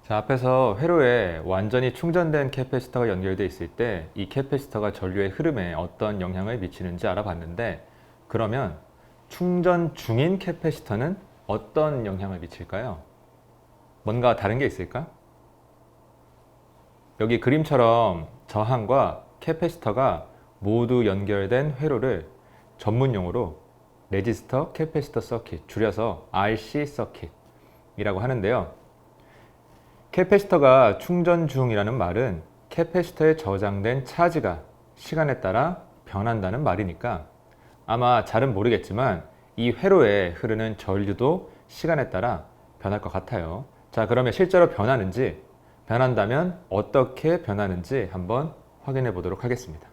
자, 앞에서 회로에 완전히 충전된 캐패시터가 연결되어 있을 때 이 캐패시터가 전류의 흐름에 어떤 영향을 미치는지 알아봤는데, 그러면 충전 중인 캐패시터는 어떤 영향을 미칠까요? 뭔가 다른 게 있을까? 여기 그림처럼 저항과 캐패시터가 모두 연결된 회로를 전문용어로 레지스터 캐패시터 서킷, 줄여서 RC 서킷이라고 하는데요. 캐패시터가 충전 중이라는 말은 캐패시터에 저장된 차지가 시간에 따라 변한다는 말이니까 아마 잘은 모르겠지만 이 회로에 흐르는 전류도 시간에 따라 변할 것 같아요. 자, 그러면 실제로 변한다면 어떻게 변하는지 한번 확인해 보도록 하겠습니다.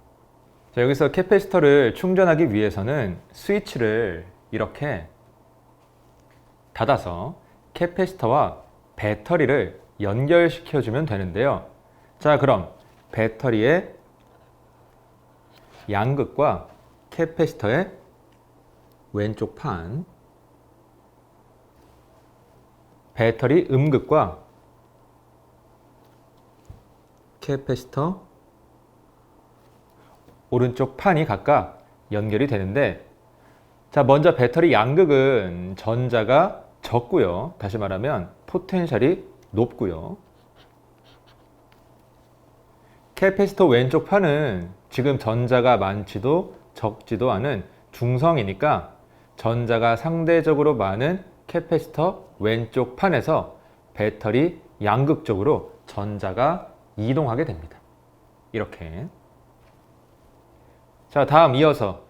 자, 여기서 캐패시터를 충전하기 위해서는 스위치를 이렇게 닫아서 캐패시터와 배터리를 연결시켜 주면 되는데요. 자, 그럼 배터리의 양극과 캐패시터의 왼쪽 판, 배터리 음극과 캐패시터 오른쪽 판이 각각 연결이 되는데, 자, 먼저 배터리 양극은 전자가 적고요. 다시 말하면 포텐셜이 높고요. 캐패시터 왼쪽 판은 지금 전자가 많지도 적지도 않은 중성이니까 전자가 상대적으로 많은 캐패시터 왼쪽 판에서 배터리 양극 쪽으로 전자가 이동하게 됩니다. 이렇게. 자, 다음 이어서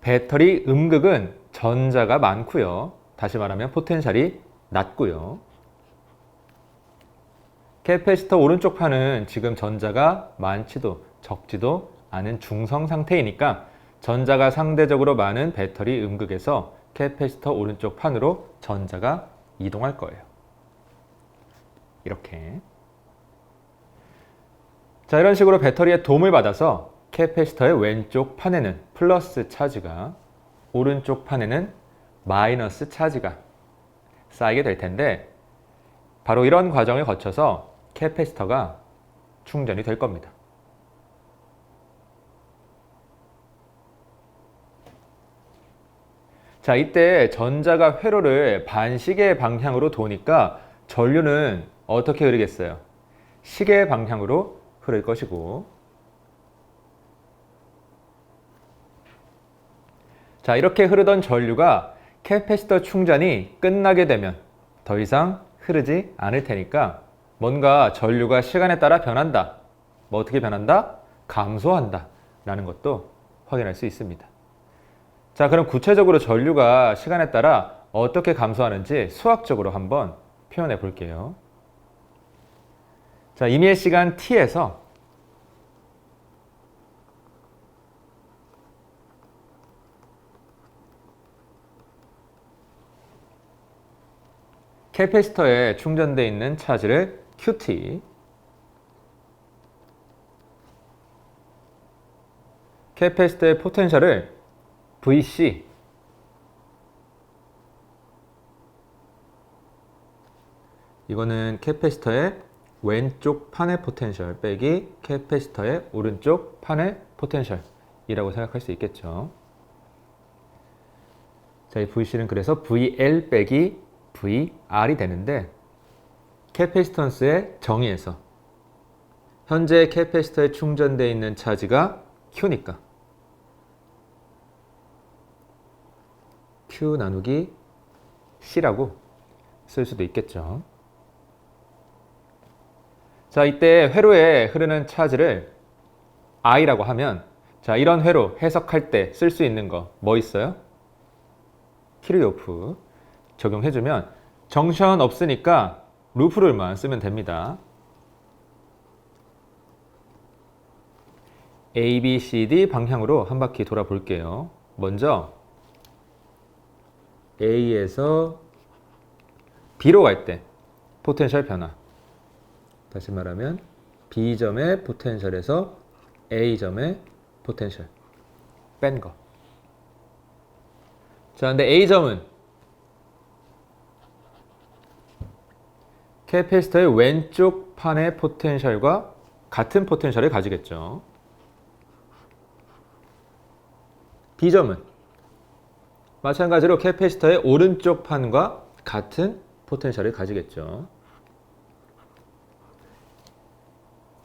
배터리 음극은 전자가 많고요. 다시 말하면 포텐셜이 낮고요. 캐패시터 오른쪽 판은 지금 전자가 많지도 적지도 않은 중성 상태이니까 전자가 상대적으로 많은 배터리 음극에서 캐패시터 오른쪽 판으로 전자가 이동할 거예요. 이렇게. 자, 이런 식으로 배터리의 도움을 받아서 캐패시터의 왼쪽 판에는 플러스 차지가, 오른쪽 판에는 마이너스 차지가 쌓이게 될 텐데, 바로 이런 과정을 거쳐서 캐패시터가 충전이 될 겁니다. 자, 이때 전자가 회로를 반시계 방향으로 도니까 전류는 어떻게 흐르겠어요? 시계 방향으로 흐를 것이고, 자, 이렇게 흐르던 전류가 캐패시터 충전이 끝나게 되면 더 이상 흐르지 않을 테니까 뭔가 전류가 시간에 따라 변한다. 뭐 어떻게 변한다? 감소한다 라는 것도 확인할 수 있습니다. 자, 그럼 구체적으로 전류가 시간에 따라 어떻게 감소하는지 수학적으로 한번 표현해 볼게요. 자, 임의의 시간 t에서 캐패시터에 충전되어 있는 차지를 QT, 캐패시터의 포텐셜을 VC, 이거는 캐패시터의 왼쪽 판의 포텐셜 빼기 캐패시터의 오른쪽 판의 포텐셜이라고 생각할 수 있겠죠. 자, 이 VC는 그래서 VL 빼기 VR이 되는데, 캐패시턴스의 정의에서 현재 캐패시터에 충전되어 있는 차지가 Q니까 Q 나누기 C라고 쓸 수도 있겠죠. 자, 이때 회로에 흐르는 차지를 I라고 하면, 자, 이런 회로 해석할 때 쓸 수 있는 거 뭐 있어요? 키르요프 적용해주면 정션 없으니까 루프룰만 쓰면 됩니다. A, B, C, D 방향으로 한 바퀴 돌아볼게요. 먼저 A에서 B로 갈 때 포텐셜 변화. 다시 말하면 B점의 포텐셜에서 A점의 포텐셜 뺀 거. 자, 근데 A점은 캐패시터의 왼쪽 판의 포텐셜과 같은 포텐셜을 가지겠죠. B점은 마찬가지로 캐패시터의 오른쪽 판과 같은 포텐셜을 가지겠죠.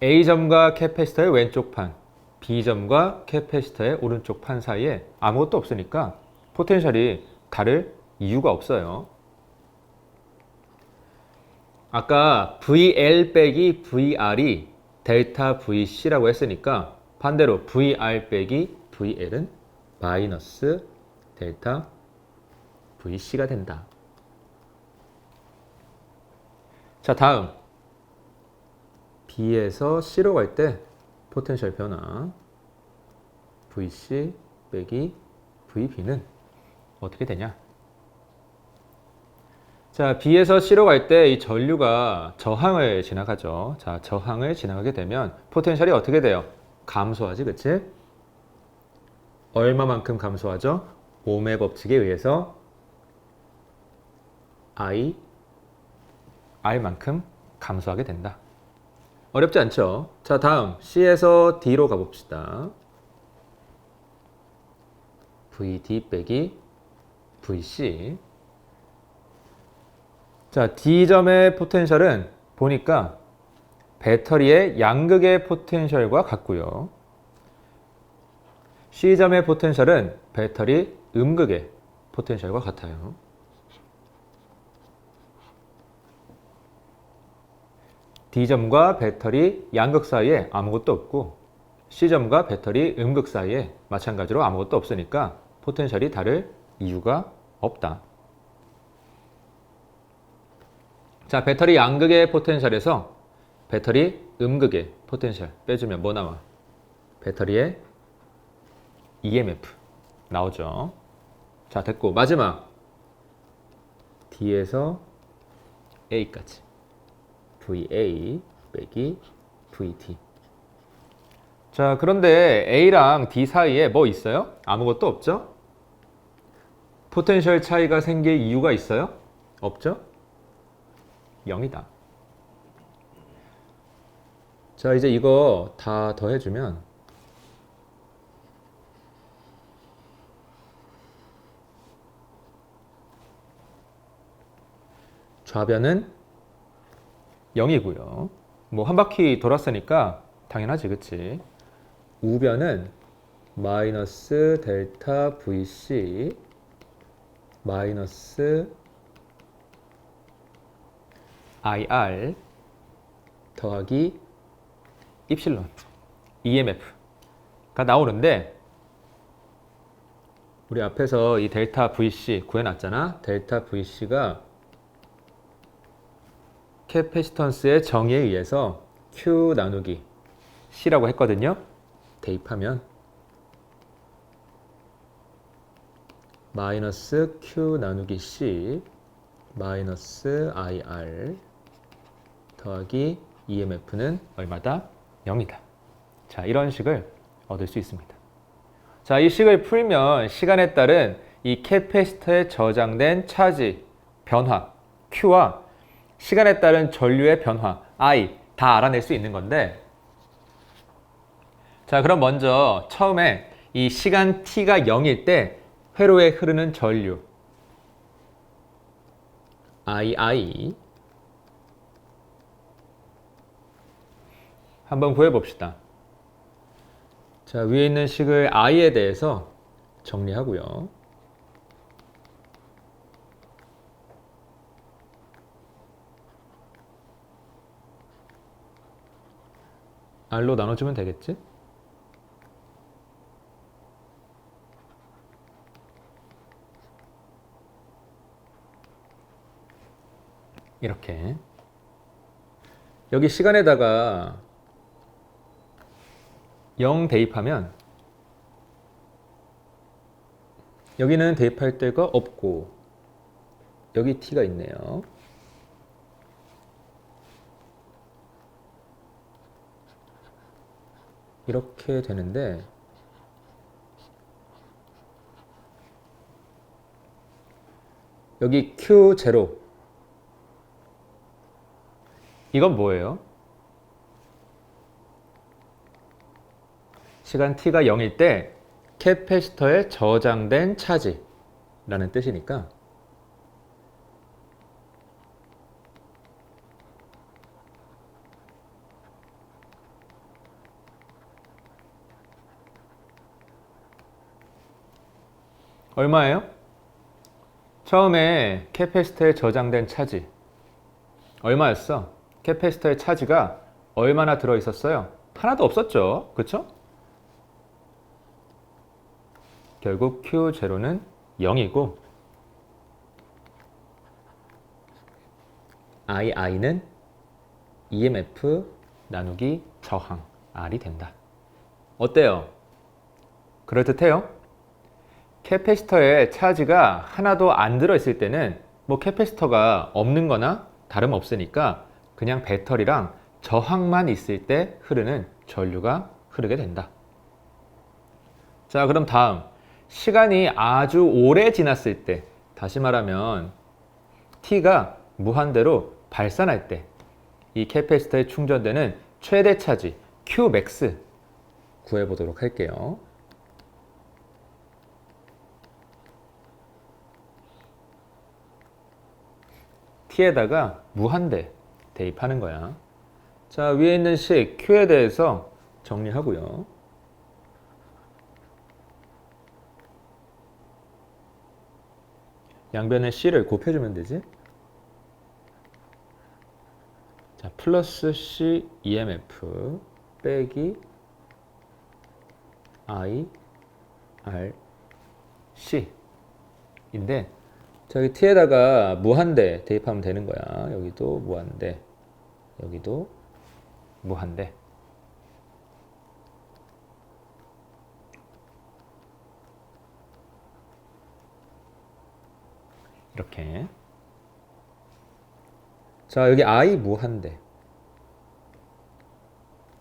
A점과 캐패시터의 왼쪽 판, B점과 캐패시터의 오른쪽 판 사이에 아무것도 없으니까 포텐셜이 다를 이유가 없어요. 아까 VL 빼기 VR이 델타 VC라고 했으니까 반대로 VR 빼기 VL은 마이너스 델타 VC가 된다. 자, 다음 B에서 C로 갈 때 포텐셜 변화 VC 빼기 VB는 어떻게 되냐? 자, B에서 C로 갈 때 이 전류가 저항을 지나가죠. 자, 저항을 지나가게 되면 포텐셜이 어떻게 돼요? 감소하지, 그치? 얼마만큼 감소하죠? ohm의 법칙에 의해서 R만큼 감소하게 된다. 어렵지 않죠? 자, 다음 C에서 D로 가봅시다. VD 빼기 VC. 자, D점의 포텐셜은 보니까 배터리의 양극의 포텐셜과 같고요. C점의 포텐셜은 배터리 음극의 포텐셜과 같아요. D점과 배터리 양극 사이에 아무것도 없고 C점과 배터리 음극 사이에 마찬가지로 아무것도 없으니까 포텐셜이 다를 이유가 없다. 자, 배터리 양극의 포텐셜에서 배터리 음극의 포텐셜 빼주면 뭐 나와? 배터리의 EMF 나오죠. 자, 됐고 마지막 D에서 A까지 VA 빼기 VD. 자, 그런데 A랑 D 사이에 뭐 있어요? 아무것도 없죠? 포텐셜 차이가 생길 이유가 있어요? 없죠? 0이다. 자, 이제 이거 다 더해주면 좌변은 0이고요. 뭐 한 바퀴 돌았으니까 당연하지, 그치? 우변은 마이너스 델타 VC 마이너스 IR 더하기 입실론 EMF가 나오는데 우리 앞에서 이 델타 VC 구해놨잖아. 델타 VC가 캐패시턴스의 정의에 의해서 Q 나누기 C라고 했거든요. 대입하면 마이너스 Q 나누기 C 마이너스 IR 더하기 EMF는 얼마다? 0이다. 자, 이런 식을 얻을 수 있습니다. 자, 이 식을 풀면 시간에 따른 이 캐패시터에 저장된 차지, 변화, Q와 시간에 따른 전류의 변화, I 다 알아낼 수 있는 건데 자, 그럼 먼저 처음에 이 시간 t가 0일 때 회로에 흐르는 전류 II 한번 구해봅시다. 자, 위에 있는 식을 I에 대해서 정리하고요. R로 나눠주면 되겠지? 이렇게 여기 시간에다가 0 대입하면 여기는 대입할 데가 없고 여기 t가 있네요. 이렇게 되는데 여기 Q0 이건 뭐예요? 시간 t가 0일 때 캐패시터에 저장된 차지라는 뜻이니까 얼마예요? 처음에 캐패시터에 저장된 차지 얼마였어? 캐패시터의 차지가 얼마나 들어있었어요? 하나도 없었죠. 그쵸? 결국 Q0는 0이고 II는 EMF 나누기 저항 R이 된다. 어때요? 그럴듯해요? 캐패시터에 차지가 하나도 안 들어있을 때는 뭐 캐패시터가 없는 거나 다름없으니까 그냥 배터리랑 저항만 있을 때 흐르는 전류가 흐르게 된다. 자, 그럼 다음 시간이 아주 오래 지났을 때, 다시 말하면 T가 무한대로 발산할 때 이 캐패시터에 충전되는 최대 차지 Qmax 구해보도록 할게요. T에다가 무한대 대입하는 거야. 자, 위에 있는 식 Q에 대해서 정리하고요. 양변에 C를 곱해주면 되지. 자, 플러스 C EMF 빼기 I R C 인데 저기 T에다가 무한대 대입하면 되는 거야. 여기도 무한대, 여기도 무한대. 이렇게. 자, 여기 I 무한대.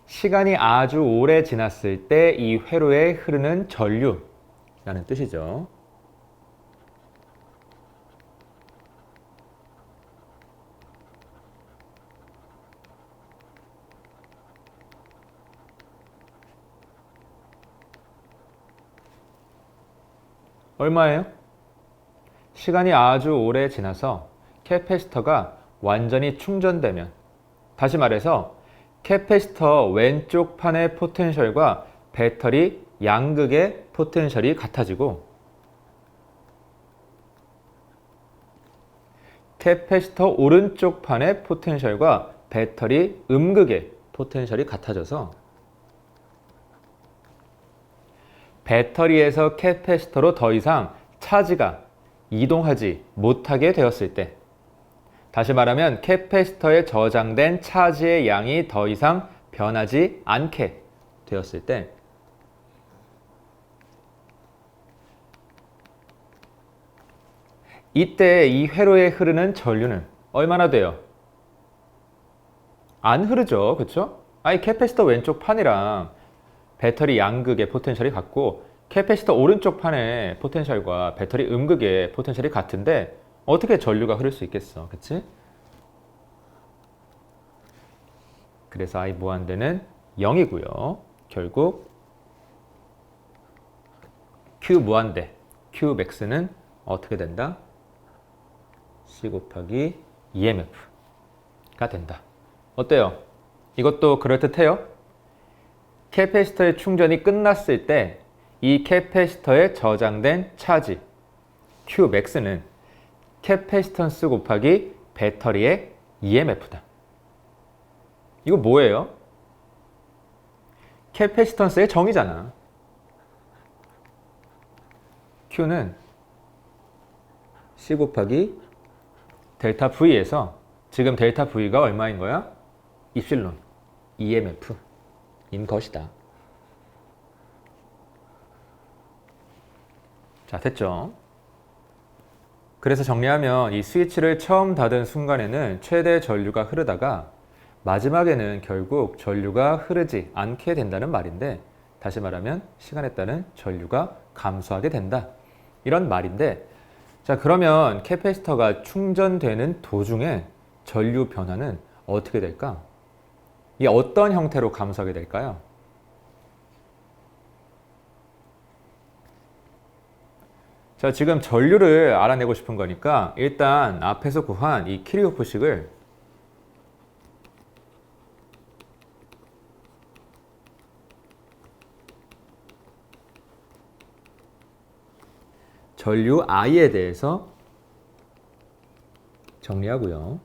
시간이 아주 오래 지났을 때 이 회로에 흐르는 전류라는 뜻이죠. 얼마예요? 시간이 아주 오래 지나서 캐패시터가 완전히 충전되면, 다시 말해서 캐패시터 왼쪽 판의 포텐셜과 배터리 양극의 포텐셜이 같아지고 캐패시터 오른쪽 판의 포텐셜과 배터리 음극의 포텐셜이 같아져서 배터리에서 캐패시터로 더 이상 차지가 이동하지 못하게 되었을 때, 다시 말하면 캐패시터에 저장된 차지의 양이 더 이상 변하지 않게 되었을 때, 이때 이 회로에 흐르는 전류는 얼마나 돼요? 안 흐르죠. 그쵸? 아니, 캐패시터 왼쪽 판이랑 배터리 양극의 포텐셜이 같고 캐패시터 오른쪽 판의 포텐셜과 배터리 음극의 포텐셜이 같은데 어떻게 전류가 흐를 수 있겠어. 그치? 그래서 I 무한대는 0이고요. 결국 Q 무한대, Qmax는 어떻게 된다? C 곱하기 EMF가 된다. 어때요? 이것도 그럴듯해요? 캐패시터의 충전이 끝났을 때 이 캐패시터에 저장된 차지 Qmax는 캐패시턴스 곱하기 배터리의 EMF다. 이거 뭐예요? 캐패시턴스의 정의잖아. Q는 C 곱하기 델타 V에서 지금 델타 V가 얼마인 거야? 입실론 EMF인 것이다. 자, 됐죠? 그래서 정리하면 이 스위치를 처음 닫은 순간에는 최대 전류가 흐르다가 마지막에는 결국 전류가 흐르지 않게 된다는 말인데, 다시 말하면 시간에 따른 전류가 감소하게 된다. 이런 말인데, 자, 그러면 캐패시터가 충전되는 도중에 전류 변화는 어떻게 될까? 이게 어떤 형태로 감소하게 될까요? 자, 지금 전류를 알아내고 싶은 거니까 일단 앞에서 구한 이 키르호프식을 전류 I에 대해서 정리하고요.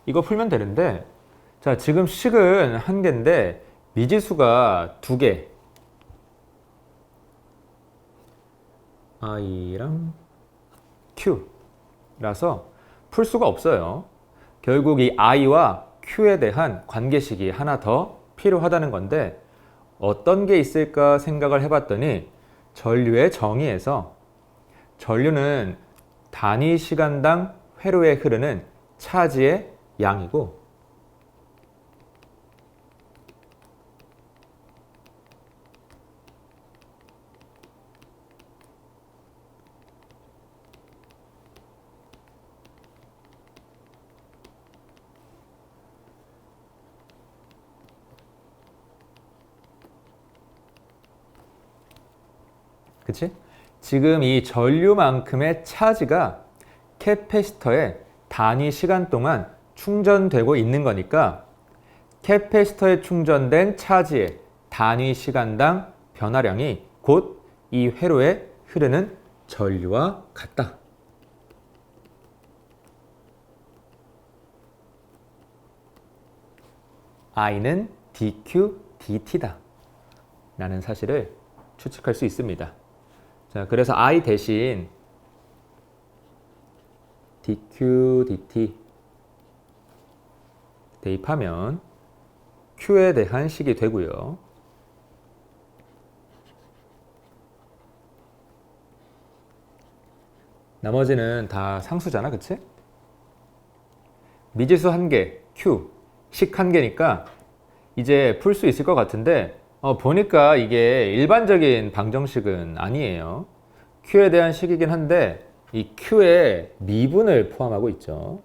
이거 풀면 되는데, 자, 지금 식은 한 개인데 미지수가 두 개. I랑 Q라서 풀 수가 없어요. 결국 이 I와 Q에 대한 관계식이 하나 더 필요하다는 건데 어떤 게 있을까 생각을 해봤더니 전류의 정의에서 전류는 단위 시간당 회로에 흐르는 차지의 양이고 그치? 지금 이 전류만큼의 차지가 캐패시터에 단위 시간 동안 충전되고 있는 거니까 캐패시터에 충전된 차지의 단위 시간당 변화량이 곧 이 회로에 흐르는 전류와 같다. I는 dQ dt다 라는 사실을 추측할 수 있습니다. 자, 그래서 I 대신 dQ dt 대입하면 Q에 대한 식이 되고요. 나머지는 다 상수잖아, 그치? 미지수 한 개, Q, 식 한 개니까 이제 풀 수 있을 것 같은데 보니까 이게 일반적인 방정식은 아니에요. Q에 대한 식이긴 한데 이 Q에 미분을 포함하고 있죠.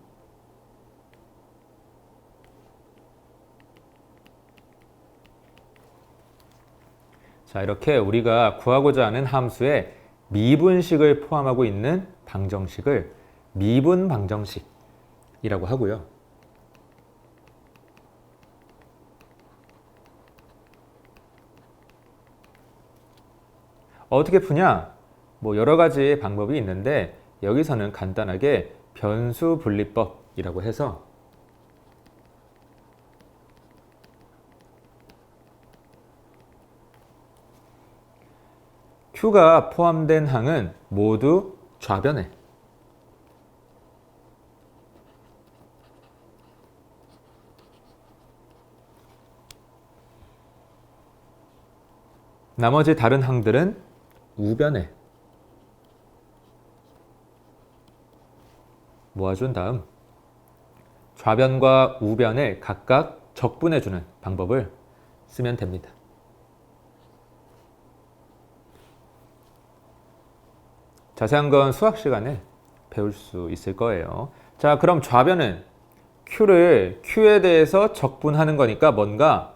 자, 이렇게 우리가 구하고자 하는 함수에 미분식을 포함하고 있는 방정식을 미분 방정식이라고 하고요. 어떻게 푸냐? 뭐 여러 가지 방법이 있는데 여기서는 간단하게 변수 분리법이라고 해서 Q가 포함된 항은 모두 좌변에 나머지 다른 항들은 우변에 모아준 다음 좌변과 우변을 각각 적분해주는 방법을 쓰면 됩니다. 자세한 건 수학 시간에 배울 수 있을 거예요. 자, 그럼 좌변은 Q를 Q에 대해서 적분하는 거니까 뭔가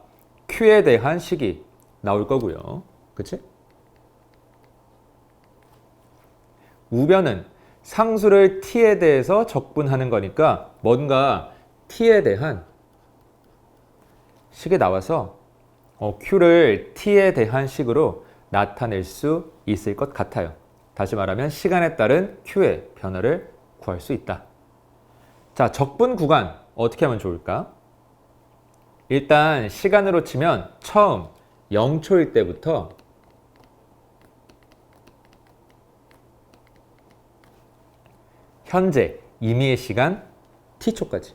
Q에 대한 식이 나올 거고요. 그치? 우변은 상수를 T에 대해서 적분하는 거니까 뭔가 T에 대한 식이 나와서 Q를 T에 대한 식으로 나타낼 수 있을 것 같아요. 다시 말하면 시간에 따른 Q의 변화를 구할 수 있다. 자, 적분 구간 어떻게 하면 좋을까? 일단 시간으로 치면 처음 0초일 때부터 현재 임의의 시간 t초까지.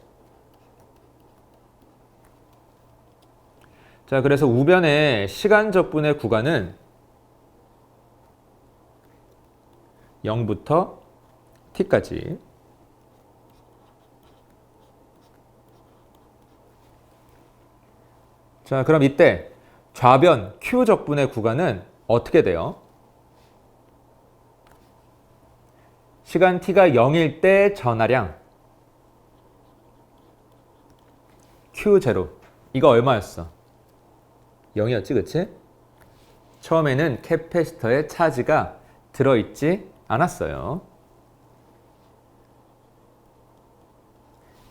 자, 그래서 우변의 시간 적분의 구간은 0부터 t까지. 자, 그럼 이때 좌변 q 적분의 구간은 어떻게 돼요? 시간 t가 0일 때 전하량 Q0. 이거 얼마였어? 0이었지, 그치? 처음에는 캐패시터에 차지가 들어있지 않았어요.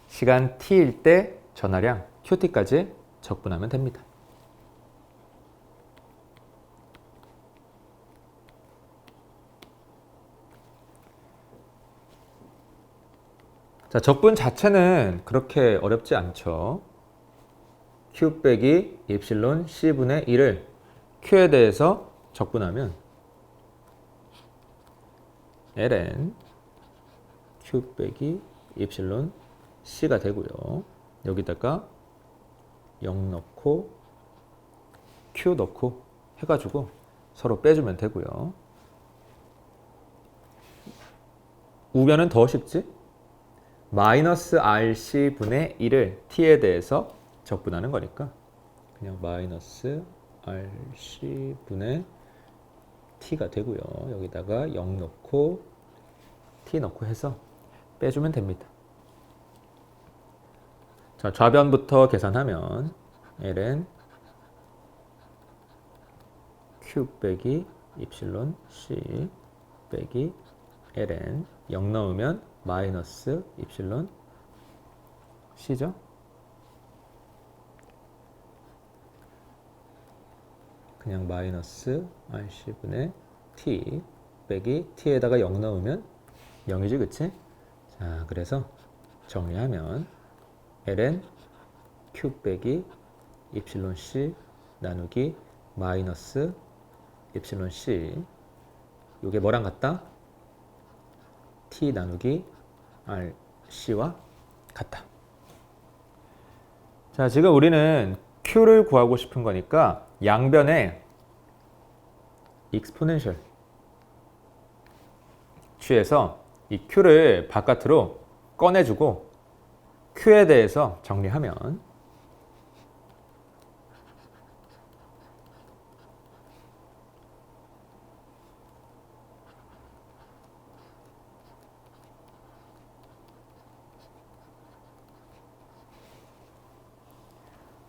시간 t일 때 전하량 QT까지 적분하면 됩니다. 자, 적분 자체는 그렇게 어렵지 않죠. Q 빼기 입실론 C분의 1을 Q에 대해서 적분하면 ln Q 빼기 입실론 C가 되고요. 여기다가 0 넣고 Q 넣고 해가지고 서로 빼주면 되고요. 우변은 더 쉽지? 마이너스 RC분의 1을 T에 대해서 적분하는 거니까 그냥 마이너스 RC분의 T가 되고요. 여기다가 0 넣고 T 넣고 해서 빼주면 됩니다. 자, 좌변부터 계산하면 ln Q 빼기 입실론 C 빼기 ln 0 넣으면 마이너스 입실론 C죠. 그냥 마이너스 RC분의 T 빼기 T에다가 0 넣으면 0이지, 그치? 자, 그래서 정리하면 ln Q 빼기 입실론 C 나누기 마이너스 입실론 C 이게 뭐랑 같다? T 나누기 RC와 같다. 자, 지금 우리는 Q를 구하고 싶은 거니까 양변에 익스포넨셜 취해서 이 Q를 바깥으로 꺼내주고 Q에 대해서 정리하면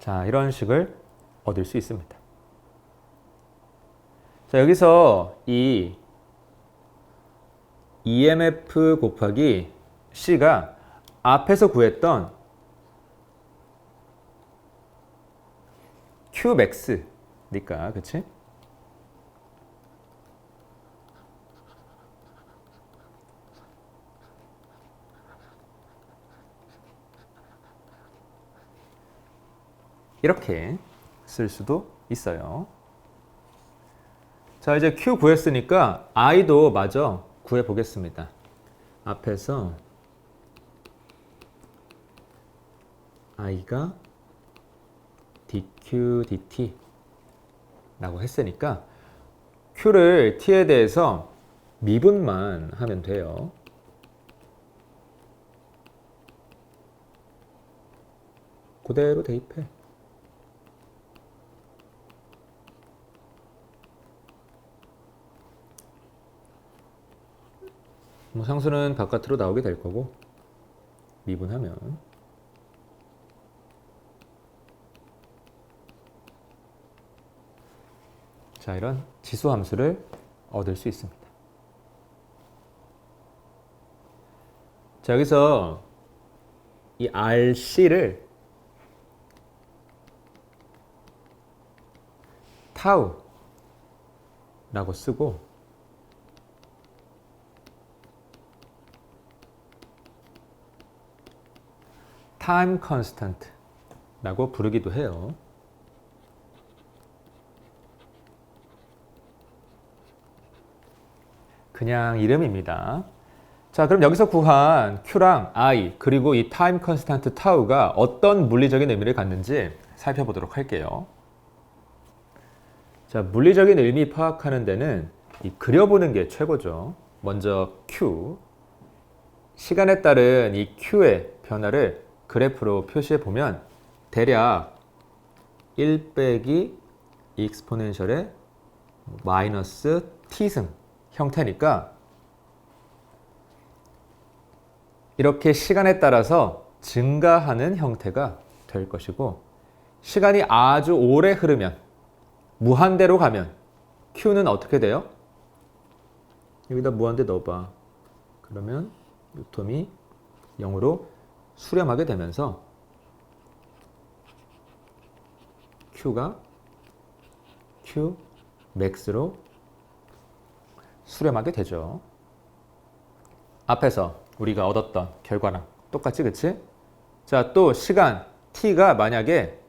자, 이런 식을 얻을 수 있습니다. 자, 여기서 이 EMF 곱하기 C가 앞에서 구했던 Qmax니까, 그치? 이렇게 쓸 수도 있어요. 자, 이제 Q 구했으니까 I도 마저 구해 보겠습니다. 앞에서 I가 dQ dt 라고 했으니까 Q를 T에 대해서 미분만 하면 돼요. 그대로 대입해. 뭐 상수는 바깥으로 나오게 될 거고 미분하면 자, 이런 지수 함수를 얻을 수 있습니다. 자, 여기서 이 RC를 타우라고 쓰고 타임 컨스턴트라고 부르기도 해요. 그냥 이름입니다. 자, 그럼 여기서 구한 Q랑 I 그리고 이 타임 컨스턴트 타우가 어떤 물리적인 의미를 갖는지 살펴보도록 할게요. 자, 물리적인 의미 파악하는 데는 이 그려보는 게 최고죠. 먼저 Q, 시간에 따른 이 Q의 변화를 그래프로 표시해 보면 대략 1 빼기 익스포넨셜의 마이너스 t승 형태니까 이렇게 시간에 따라서 증가하는 형태가 될 것이고, 시간이 아주 오래 흐르면, 무한대로 가면 Q는 어떻게 돼요? 여기다 무한대 넣어봐. 그러면 요텀이 0으로 수렴하게 되면서 Q가 Q max로 수렴하게 되죠. 앞에서 우리가 얻었던 결과랑 똑같지, 그치? 자, 또 시간 t가 만약에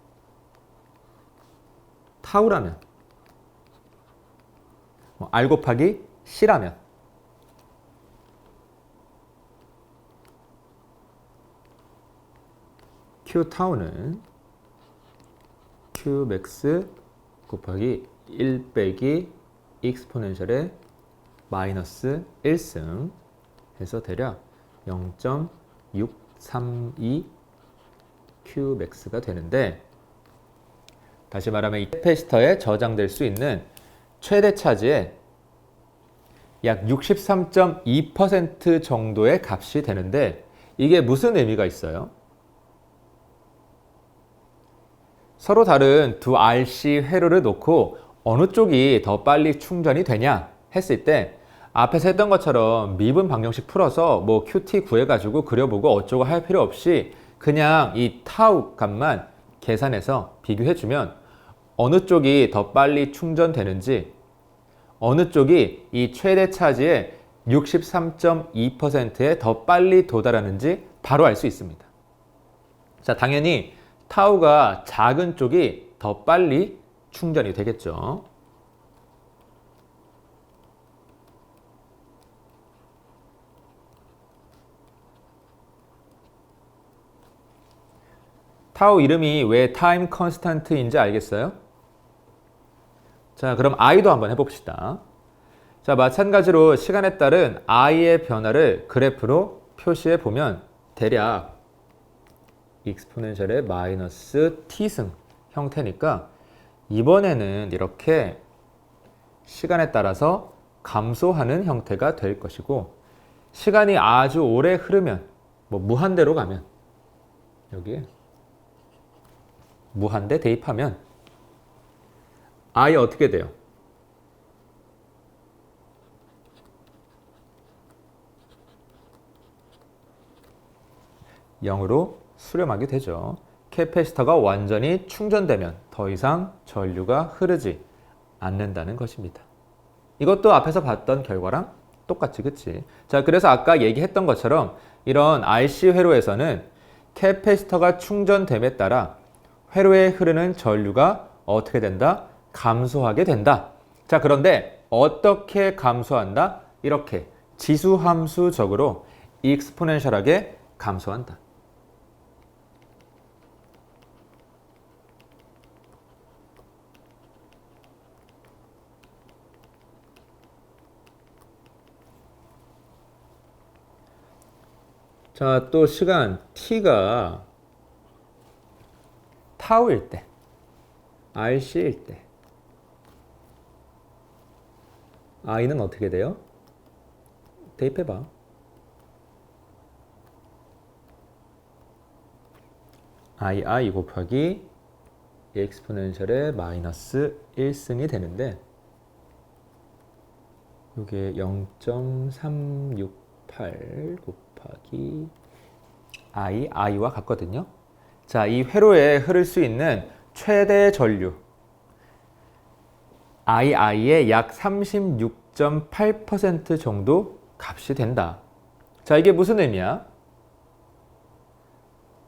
타우라면, r 곱하기 c라면 q 타우는 q max 곱하기 1 빼기 익스포넨셜의 마이너스 1승 해서 대략 0.632 q max가 되는데, 다시 말하면 이 캐패시터에 저장될 수 있는 최대 차지의 약 63.2% 정도의 값이 되는데, 이게 무슨 의미가 있어요? 서로 다른 두 RC 회로를 놓고 어느 쪽이 더 빨리 충전이 되냐 했을 때, 앞에서 했던 것처럼 미분 방정식 풀어서 뭐 QT 구해가지고 그려보고 어쩌고 할 필요 없이 그냥 이 타우 값만 계산해서 비교해주면 어느 쪽이 더 빨리 충전되는지, 어느 쪽이 이 최대 차지의 63.2%에 더 빨리 도달하는지 바로 알 수 있습니다. 자, 당연히 타우가 작은 쪽이 더 빨리 충전이 되겠죠. 타우 이름이 왜 타임 컨스탄트인지 알겠어요? 자, 그럼 i도 한번 해봅시다. 자, 마찬가지로 시간에 따른 i의 변화를 그래프로 표시해 보면 대략 익스포넨셜의 마이너스 t승 형태니까, 이번에는 이렇게 시간에 따라서 감소하는 형태가 될 것이고, 시간이 아주 오래 흐르면, 뭐 무한대로 가면, 여기에 무한대 대입하면 i 어떻게 돼요? (0으로) 수렴하게 되죠. 캐패시터가 완전히 충전되면 더 이상 전류가 흐르지 않는다는 것입니다. 이것도 앞에서 봤던 결과랑 똑같지, 그치? 자, 그래서 아까 얘기했던 것처럼 이런 RC 회로에서는 캐패시터가 충전됨에 따라 회로에 흐르는 전류가 어떻게 된다? 감소하게 된다. 자, 그런데 어떻게 감소한다? 이렇게 지수함수적으로 익스포넨셜하게 감소한다. 자, 또 시간 t가 타우일 때, RC일 때 i는 어떻게 돼요? 대입해봐. i 곱하기 익스포넨셜의 마이너스 1승이 되는데, 이게 0.368 곱하기 i와 같거든요. 자, 이 회로에 흐를 수 있는 최대 전류 i의 약 36.8% 정도 값이 된다. 자, 이게 무슨 의미야?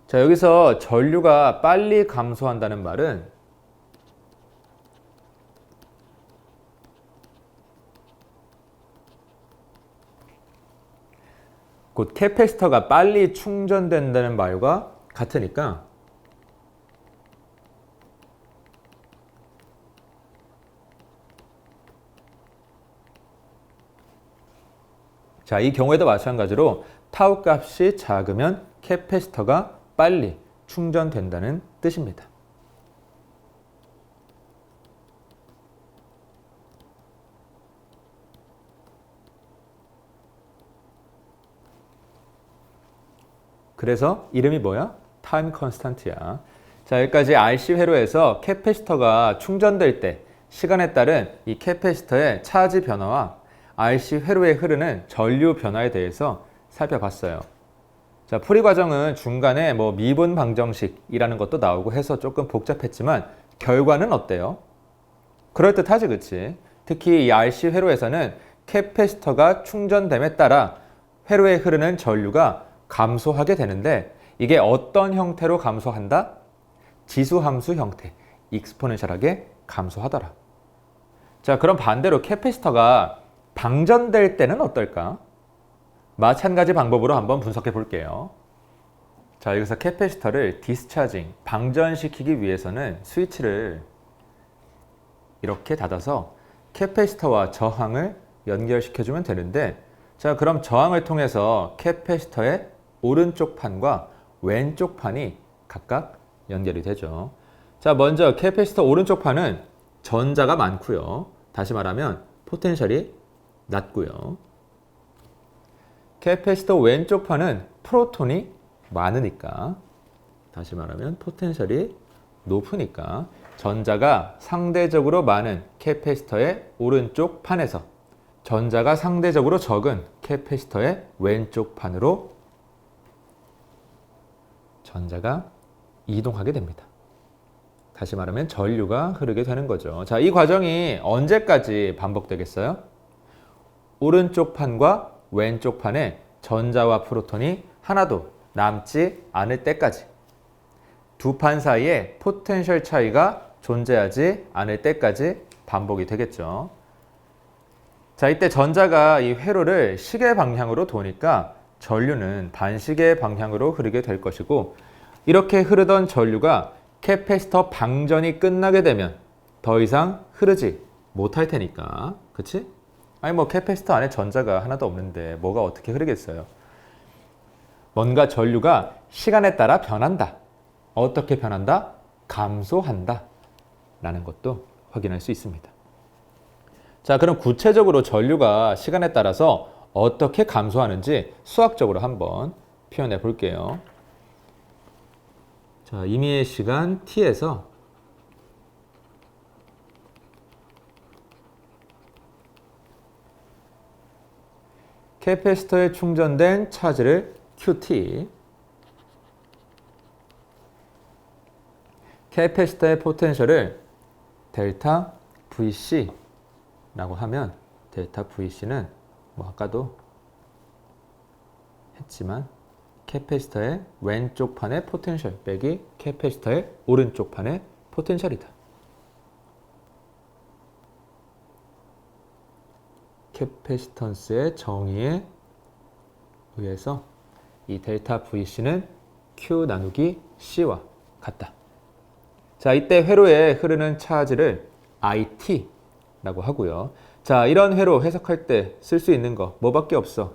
자, 여기서 전류가 빨리 감소한다는 말은 곧 캐패시터가 빨리 충전된다는 말과 같으니까, 자, 이 경우에도 마찬가지로 타우 값이 작으면 캐패시터가 빨리 충전된다는 뜻입니다. 그래서 이름이 뭐야? 타임 컨스탄트야. 자, 여기까지 RC 회로에서 캐패시터가 충전될 때 시간에 따른 이 캐패시터의 차지 변화와 RC 회로에 흐르는 전류 변화에 대해서 살펴봤어요. 자, 풀이 과정은 중간에 뭐 미분 방정식이라는 것도 나오고 해서 조금 복잡했지만 결과는 어때요? 그럴듯하지, 그치? 특히 이 RC 회로에서는 캐패시터가 충전됨에 따라 회로에 흐르는 전류가 감소하게 되는데 이게 어떤 형태로 감소한다? 지수함수 형태, 익스포넨셜하게 감소하더라. 자, 그럼 반대로 캐패시터가 방전될 때는 어떨까? 마찬가지 방법으로 한번 분석해 볼게요. 자, 여기서 캐패시터를 디스차징, 방전시키기 위해서는 스위치를 이렇게 닫아서 캐패시터와 저항을 연결시켜주면 되는데, 자, 그럼 저항을 통해서 캐패시터의 오른쪽 판과 왼쪽 판이 각각 연결이 되죠. 자, 먼저 캐패시터 오른쪽 판은 전자가 많고요. 다시 말하면 포텐셜이 낮고요. 캐패시터 왼쪽 판은 프로톤이 많으니까, 다시 말하면 포텐셜이 높으니까 전자가 상대적으로 많은 캐패시터의 오른쪽 판에서 전자가 상대적으로 적은 캐패시터의 왼쪽 판으로 전자가 이동하게 됩니다. 다시 말하면 전류가 흐르게 되는 거죠. 자, 이 과정이 언제까지 반복되겠어요? 오른쪽 판과 왼쪽 판에 전자와 프로톤이 하나도 남지 않을 때까지, 두 판 사이에 포텐셜 차이가 존재하지 않을 때까지 반복이 되겠죠. 자, 이때 전자가 이 회로를 시계 방향으로 도니까 전류는 반시계 방향으로 흐르게 될 것이고, 이렇게 흐르던 전류가 캐패시터 방전이 끝나게 되면 더 이상 흐르지 못할 테니까, 그치? 아니 뭐 캐패시터 안에 전자가 하나도 없는데 뭐가 어떻게 흐르겠어요? 뭔가 전류가 시간에 따라 변한다. 어떻게 변한다? 감소한다 라는 것도 확인할 수 있습니다. 자, 그럼 구체적으로 전류가 시간에 따라서 어떻게 감소하는지 수학적으로 한번 표현해 볼게요. 자, 임의의 시간 t에서 캐패시터에 충전된 차지를 QT, 캐패시터의 포텐셜을 델타 VC라고 하면 델타 VC는 뭐 아까도 했지만 캐패시터의 왼쪽 판의 포텐셜 빼기 캐패시터의 오른쪽 판의 포텐셜이다. 캐패시턴스의 정의에 의해서 이 델타 VC는 Q 나누기 C와 같다. 자, 이때 회로에 흐르는 차지를 IT라고 하고요. 자, 이런 회로 해석할 때 쓸 수 있는 거 뭐밖에 없어?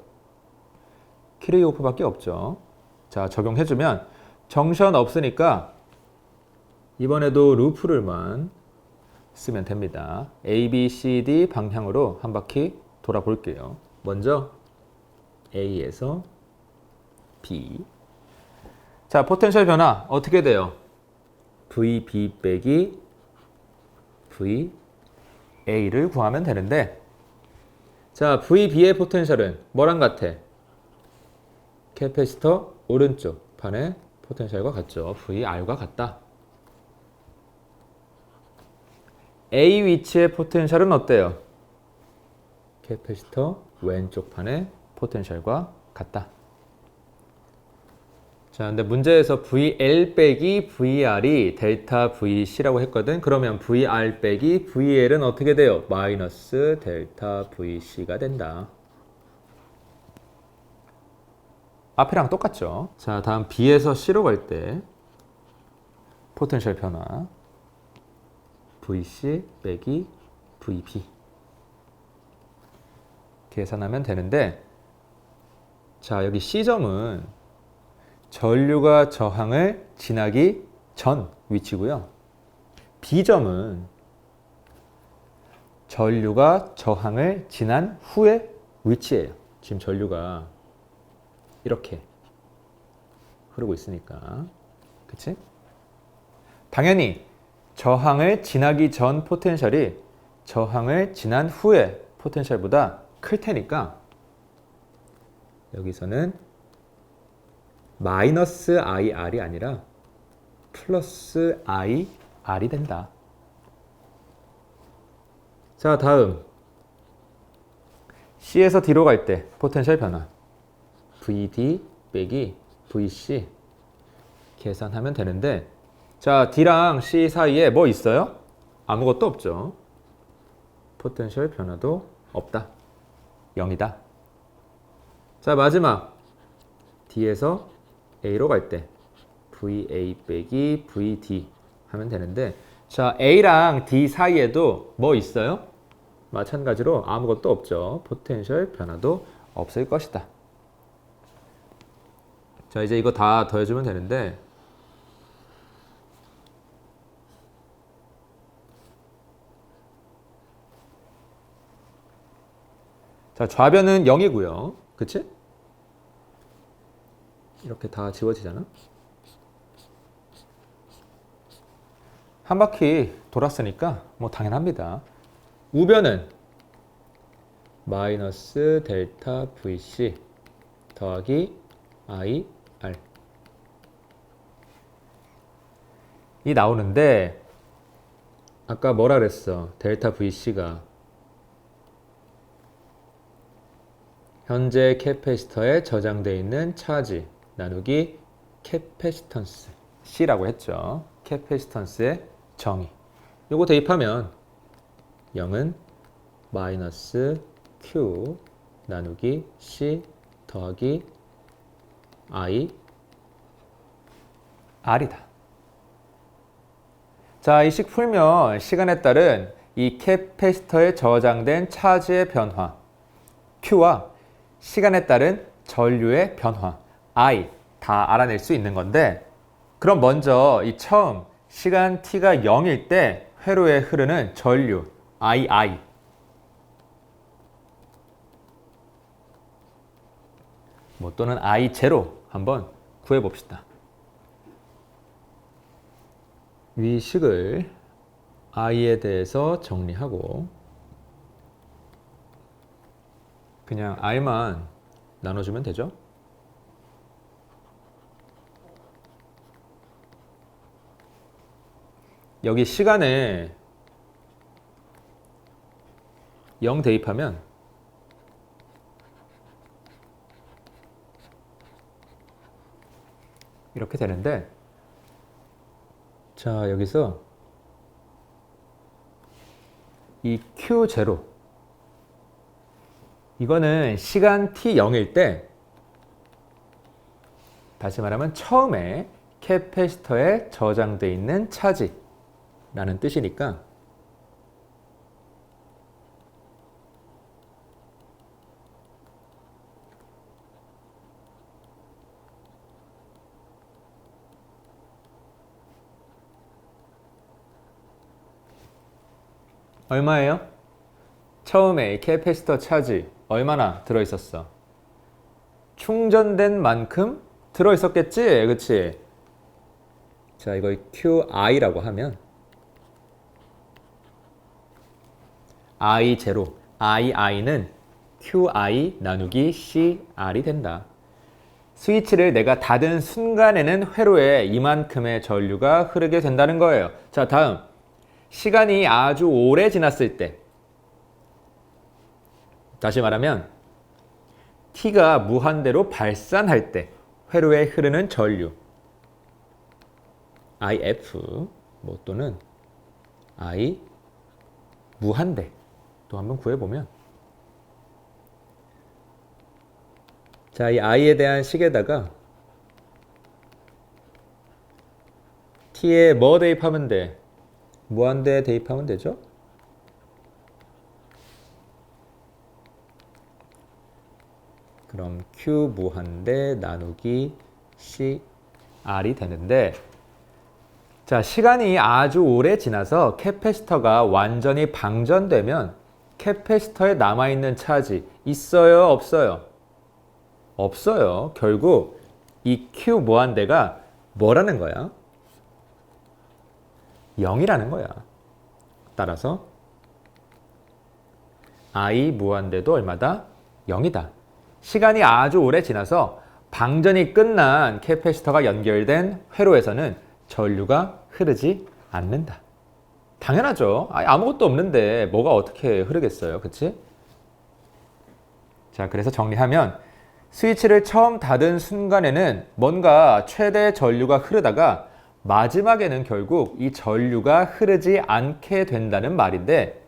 키르호프밖에 없죠. 자, 적용해주면 정션 없으니까 이번에도 루프를만 쓰면 됩니다. A, B, C, D 방향으로 한 바퀴 돌아볼게요. 먼저 A에서 B. 자, 포텐셜 변화 어떻게 돼요? VB 빼기 VA를 구하면 되는데, 자, VB의 포텐셜은 뭐랑 같아? 캐패시터 오른쪽 판의 포텐셜과 같죠. VR과 같다. A 위치의 포텐셜은 어때요? 캐패시터 왼쪽 판의 포텐셜과 같다. 자, 근데 문제에서 VL 빼기 VR이 델타 VC라고 했거든. 그러면 VR 빼기 VL은 어떻게 돼요? 마이너스 델타 VC가 된다. 앞이랑 똑같죠. 자, 다음 B에서 C로 갈 때 포텐셜 변화 VC 빼기 VB 계산하면 되는데, 자, 여기 C점은 전류가 저항을 지나기 전 위치고요. B점은 전류가 저항을 지난 후의 위치예요. 지금 전류가 이렇게 흐르고 있으니까. 그치? 당연히 저항을 지나기 전 포텐셜이 저항을 지난 후의 포텐셜보다 클 테니까 여기서는 마이너스 IR이 아니라 플러스 IR이 된다. 자, 다음 C에서 D로 갈 때 포텐셜 변화 VD 빼기 VC 계산하면 되는데, 자, D랑 C 사이에 뭐 있어요? 아무것도 없죠. 포텐셜 변화도 없다. 0이다. 자, 마지막 D에서 A로 갈 때 VA 빼기 VD 하면 되는데, 자, A랑 D 사이에도 뭐 있어요? 마찬가지로 아무것도 없죠. 포텐셜 변화도 없을 것이다. 자, 이제 이거 다 더해주면 되는데, 자, 좌변은 0이고요. 그치? 이렇게 다 지워지잖아. 한 바퀴 돌았으니까 뭐 당연합니다. 우변은 마이너스 델타 VC 더하기 IR 이 나오는데, 아까 뭐라 그랬어? 델타 VC가 현재 캐패시터에 저장되어 있는 차지 나누기 캐패시턴스 C라고 했죠. 캐패시턴스의 정의. 요거 대입하면 0은 마이너스 Q 나누기 C 더하기 I R이다. 자, 이 식 풀면 시간에 따른 이 캐패시터에 저장된 차지의 변화 Q와 시간에 따른 전류의 변화 I 다 알아낼 수 있는 건데, 그럼 먼저 이 처음 시간 t가 0일 때 회로에 흐르는 전류 II 뭐 또는 I0 한번 구해봅시다. 위 식을 I에 대해서 정리하고 그냥 I만 나눠주면 되죠. 여기 시간에 0 대입하면 이렇게 되는데, 자, 여기서 이 Q0 이거는 시간 t 0일 때, 다시 말하면 처음에 캐패시터에 저장되어 있는 차지라는 뜻이니까 얼마예요? 처음에 캐패시터 차지 얼마나 들어있었어? 충전된 만큼 들어있었겠지? 그치? 자, 이걸 QI라고 하면 I0, II는 QI 나누기 CR이 된다. 스위치를 내가 닫은 순간에는 회로에 이만큼의 전류가 흐르게 된다는 거예요. 자, 다음. 시간이 아주 오래 지났을 때, 다시 말하면 T가 무한대로 발산할 때 회로에 흐르는 전류 IF 뭐 또는 I 무한대 또 한번 구해보면, 자, 이 I에 대한 식에다가 T에 뭐 대입하면 돼? 무한대 대입하면 되죠? 그럼 Q 무한대 나누기 CR이 되는데, 자, 시간이 아주 오래 지나서 캐패시터가 완전히 방전되면 캐패시터에 남아있는 차지 있어요? 없어요? 없어요. 결국 이 Q 무한대가 뭐라는 거야? 0이라는 거야. 따라서 I 무한대도 얼마다? 0이다. 시간이 아주 오래 지나서 방전이 끝난 캐패시터가 연결된 회로에서는 전류가 흐르지 않는다. 당연하죠. 아무것도 없는데 뭐가 어떻게 흐르겠어요. 그치? 자, 그래서 정리하면 스위치를 처음 닫은 순간에는 뭔가 최대 전류가 흐르다가 마지막에는 결국 이 전류가 흐르지 않게 된다는 말인데,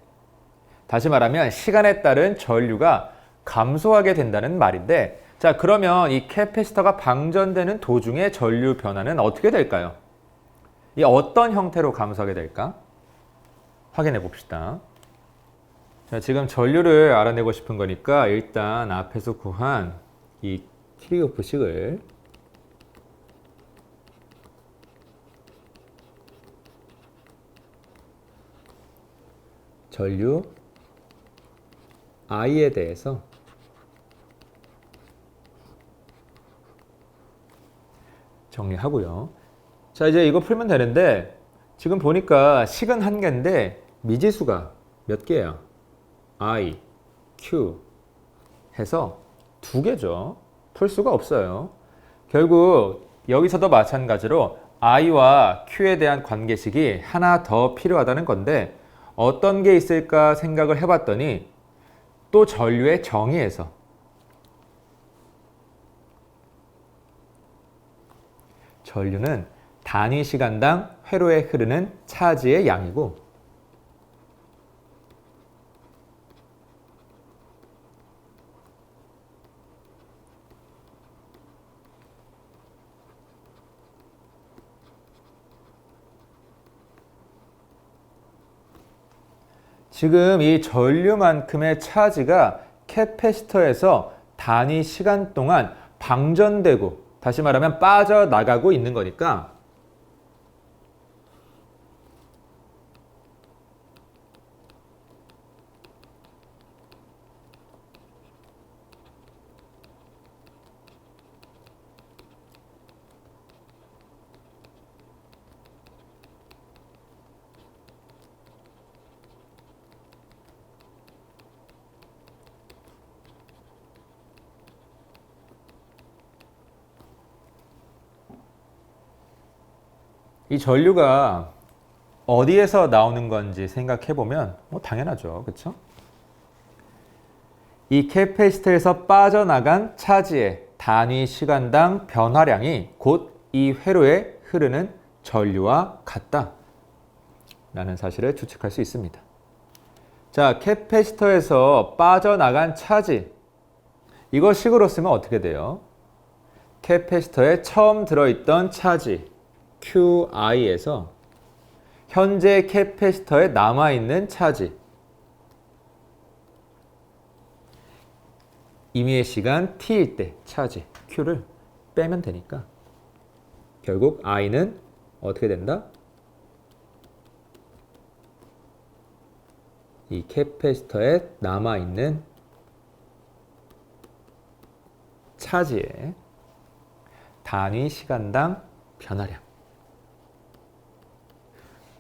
다시 말하면 시간에 따른 전류가 감소하게 된다는 말인데, 자, 그러면 이 캐패시터가 방전되는 도중에 전류 변화는 어떻게 될까요? 이 어떤 형태로 감소하게 될까? 확인해 봅시다. 자, 지금 전류를 알아내고 싶은 거니까 일단 앞에서 구한 이 키리오프식을 전류 I에 대해서 정리하고요. 자, 이제 이거 풀면 되는데 지금 보니까 식은 한 개인데 미지수가 몇 개야? I, Q 해서 두 개죠. 풀 수가 없어요. 결국 여기서도 마찬가지로 I와 Q에 대한 관계식이 하나 더 필요하다는 건데 어떤 게 있을까 생각을 해봤더니 또 전류의 정의에서 전류는 단위 시간당 회로에 흐르는 차지의 양이고 지금 이 전류만큼의 차지가 캐패시터에서 단위 시간 동안 방전되고 다시 말하면 빠져나가고 있는 거니까 이 전류가 어디에서 나오는 건지 생각해 보면 당연하죠. 그렇죠? 이 캐패시터에서 빠져나간 차지의 단위 시간당 변화량이 곧 이 회로에 흐르는 전류와 같다 라는 사실을 추측할 수 있습니다. 자, 캐패시터에서 빠져나간 차지, 이거 식으로 쓰면 어떻게 돼요? 캐패시터에 처음 들어있던 차지 QI에서 현재 캐패시터에 남아있는 차지 임의의 시간 t일 때 차지 Q를 빼면 되니까 결국 I는 어떻게 된다? 이 캐패시터에 남아있는 차지의 단위 시간당 변화량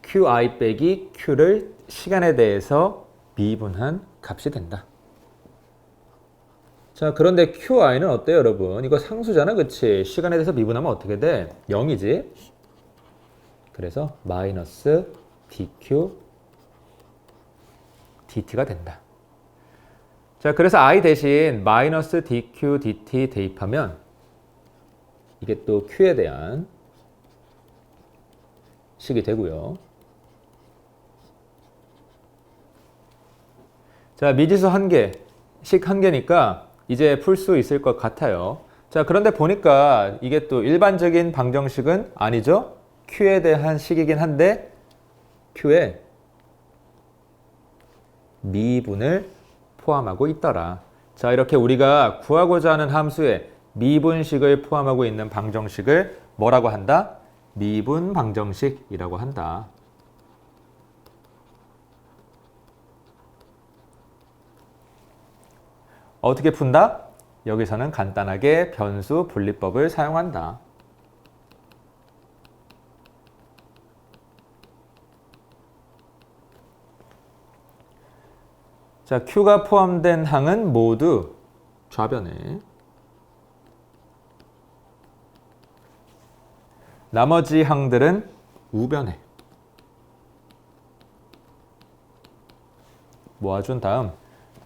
QI 빼기 Q를 시간에 대해서 미분한 값이 된다. 자, 그런데 QI는 어때요, 여러분? 이거 상수잖아, 그치? 시간에 대해서 미분하면 어떻게 돼? 0이지? 그래서 마이너스 dQ dt가 된다. 자, 그래서 I 대신 마이너스 dQ dt 대입하면 이게 또 Q에 대한 식이 되고요. 자, 미지수 한 개, 식 한 개니까 이제 풀 수 있을 것 같아요. 자, 그런데 보니까 이게 또 일반적인 방정식은 아니죠? Q에 대한 식이긴 한데 Q에 미분을 포함하고 있더라. 자, 이렇게 우리가 구하고자 하는 함수에 미분식을 포함하고 있는 방정식을 뭐라고 한다? 미분 방정식이라고 한다. 어떻게 푼다? 여기서는 간단하게 변수 분리법을 사용한다. 자, Q가 포함된 항은 모두 좌변에, 나머지 항들은 우변에 모아준 다음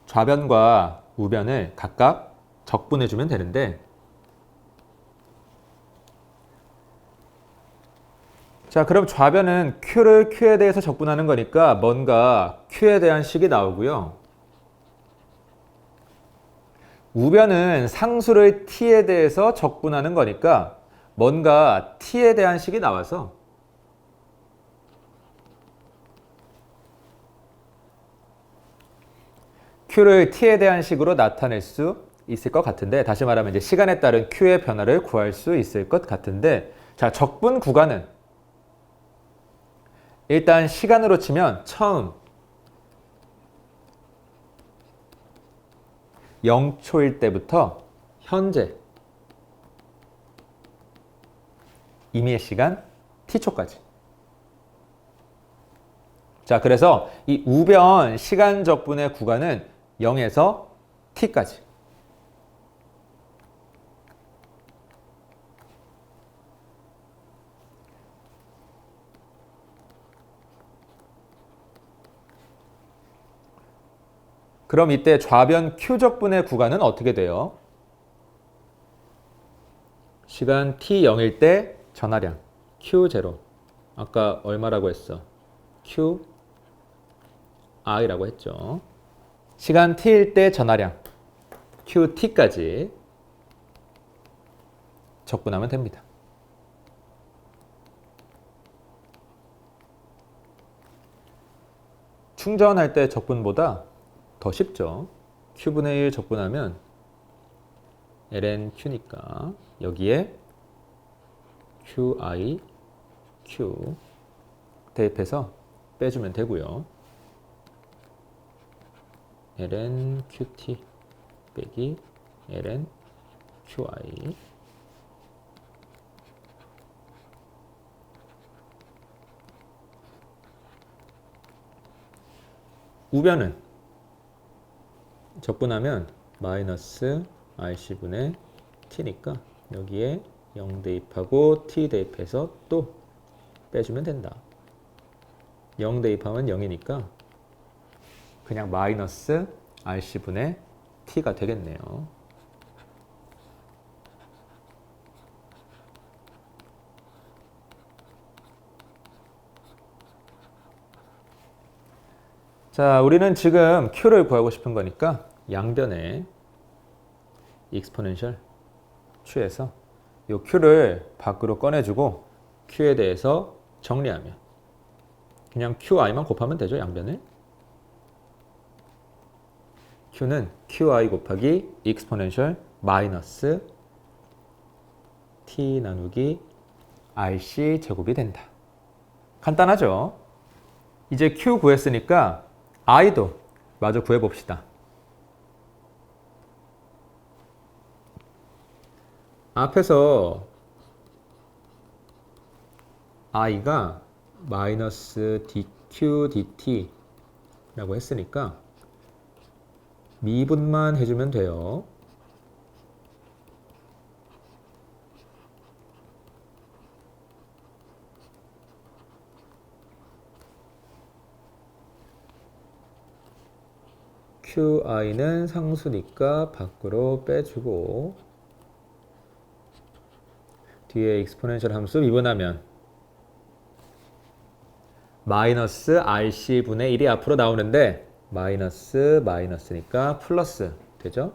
좌변과 우변을 각각 적분해주면 되는데, 자, 그럼 좌변은 Q를 Q에 대해서 적분하는 거니까 뭔가 Q에 대한 식이 나오고요. 우변은 상수를 T에 대해서 적분하는 거니까 뭔가 T에 대한 식이 나와서 Q를 T에 대한 식으로 나타낼 수 있을 것 같은데, 다시 말하면 이제 시간에 따른 Q의 변화를 구할 수 있을 것 같은데, 자, 적분 구간은 일단 시간으로 치면 처음 0초일 때부터 현재 임의의 시간 t초까지. 자, 그래서 이 우변 시간 적분의 구간은 0에서 t까지. 그럼 이때 좌변 q 적분의 구간은 어떻게 돼요? 시간 t0일 때 전하량 q0. 아까 얼마라고 했어? q i라고 했죠. 시간 t일 때 전하량 qt까지 적분하면 됩니다. 충전할 때 적분보다 더 쉽죠. q분의 1 적분하면 ln q니까 여기에 qi, q 대입해서 빼주면 되고요. ln qt 빼기 ln qi. 우변은 적분하면 마이너스 rc분의 t니까 여기에 0 대입하고 t 대입해서 또 빼주면 된다. 0 대입하면 0이니까 그냥 마이너스 rc분의 t가 되겠네요. 자, 우리는 지금 q를 구하고 싶은 거니까 양변에 익스포넨셜 취해서 이 q를 밖으로 꺼내주고 q에 대해서 정리하면 그냥 qi만 곱하면 되죠. 양변을. q는 qi 곱하기 익스포넨셜 마이너스 t 나누기 rc 제곱이 된다. 간단하죠? 이제 q 구했으니까 i도 마저 구해봅시다. 앞에서 i가 마이너스 dq dt 라고 했으니까 미분만 해주면 돼요. qi는 상수니까 밖으로 빼주고 뒤에 익스포넨셜 함수 미분하면 마이너스 rc분의 1이 앞으로 나오는데 마이너스니까 플러스 되죠?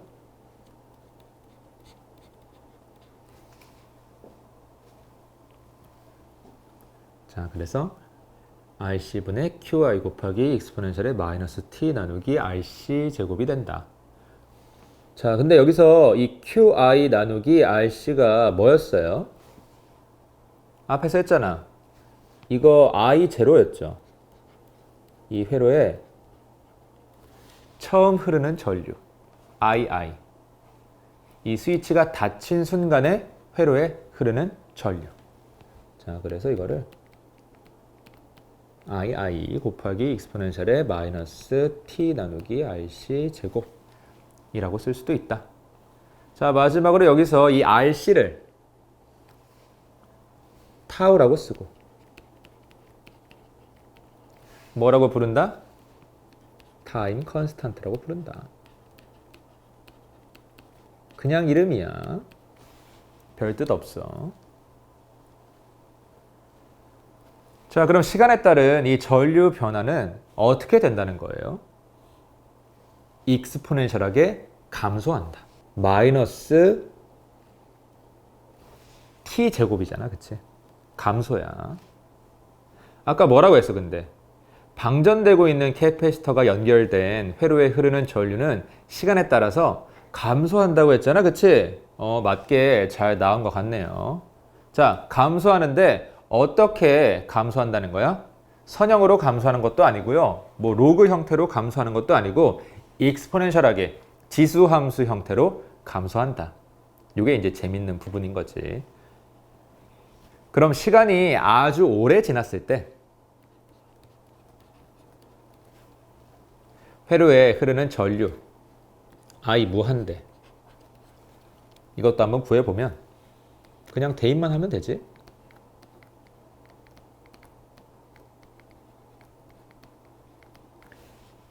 자, 그래서 rc분의 qi 곱하기 익스포넨셜의 마이너스 t 나누기 rc 제곱이 된다. 자, 근데 여기서 이 qi 나누기 rc가 뭐였어요? 앞에서 했잖아. 이거 i 제로였죠. 이 회로에 처음 흐르는 전류 i. 이 스위치가 닫힌 순간에 회로에 흐르는 전류. 자, 그래서 이거를 II 곱하기 익스포넨셜의 마이너스 t 나누기 RC 제곱이라고 쓸 수도 있다. 자, 마지막으로 여기서 이 RC를 타우라고 쓰고 뭐라고 부른다? 타임 컨스탄트라고 부른다. 그냥 이름이야. 별 뜻 없어. 자, 그럼 시간에 따른 이 전류 변화는 어떻게 된다는 거예요? 익스포넨셜하게 감소한다. 마이너스 t 제곱이잖아, 그치? 감소야. 아까 뭐라고 했어, 근데? 방전되고 있는 캐패시터가 연결된 회로에 흐르는 전류는 시간에 따라서 감소한다고 했잖아, 그치? 맞게 잘 나온 것 같네요. 자, 감소하는데 어떻게 감소한다는 거야? 선형으로 감소하는 것도 아니고요. 뭐 로그 형태로 감소하는 것도 아니고 익스포넨셜하게 지수함수 형태로 감소한다. 이게 이제 재밌는 부분인 거지. 그럼 시간이 아주 오래 지났을 때 회로에 흐르는 전류 I 무한대 이것도 한번 구해보면 그냥 대입만 하면 되지.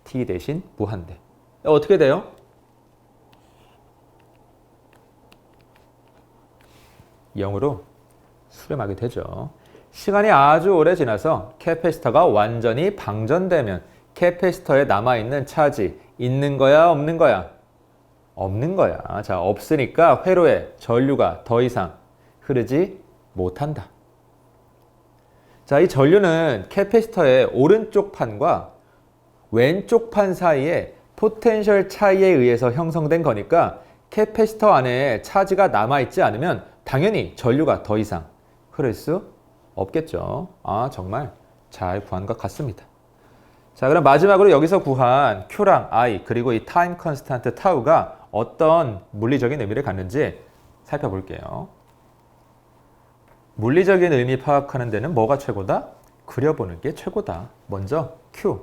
t 대신 무한대. 어떻게 돼요? 영으로 수렴하게 되죠. 시간이 아주 오래 지나서 캐패시터가 완전히 방전되면 캐패시터에 남아있는 차지 있는 거야, 없는 거야? 없는 거야. 자, 없으니까 회로에 전류가 더 이상 흐르지 못한다. 자, 이 전류는 캐패시터의 오른쪽 판과 왼쪽 판 사이에 포텐셜 차이에 의해서 형성된 거니까 캐패시터 안에 차지가 남아있지 않으면 당연히 전류가 더 이상 흐를 수 없겠죠. 아, 정말 잘 구한 것 같습니다. 자, 그럼 마지막으로 여기서 구한 Q랑 I 그리고 이 타임 컨스탄트 타우가 어떤 물리적인 의미를 갖는지 살펴볼게요. 물리적인 의미 파악하는 데는 뭐가 최고다? 그려보는 게 최고다. 먼저 Q.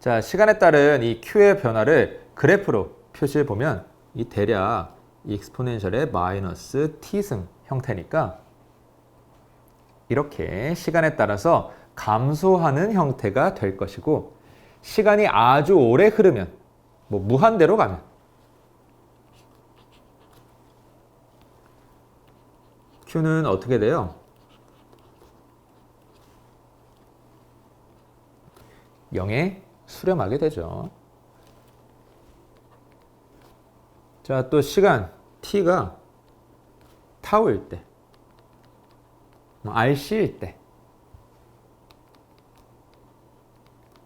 자, 시간에 따른 이 Q의 변화를 그래프로 표시해 보면 이 대략 익스포넨셜의 마이너스 t승 형태니까 이렇게 시간에 따라서 감소하는 형태가 될 것이고 시간이 아주 오래 흐르면 뭐 무한대로 가면 Q는 어떻게 돼요? 0에 수렴하게 되죠. 자, 또 시간 t가 타우일 때, RC일 때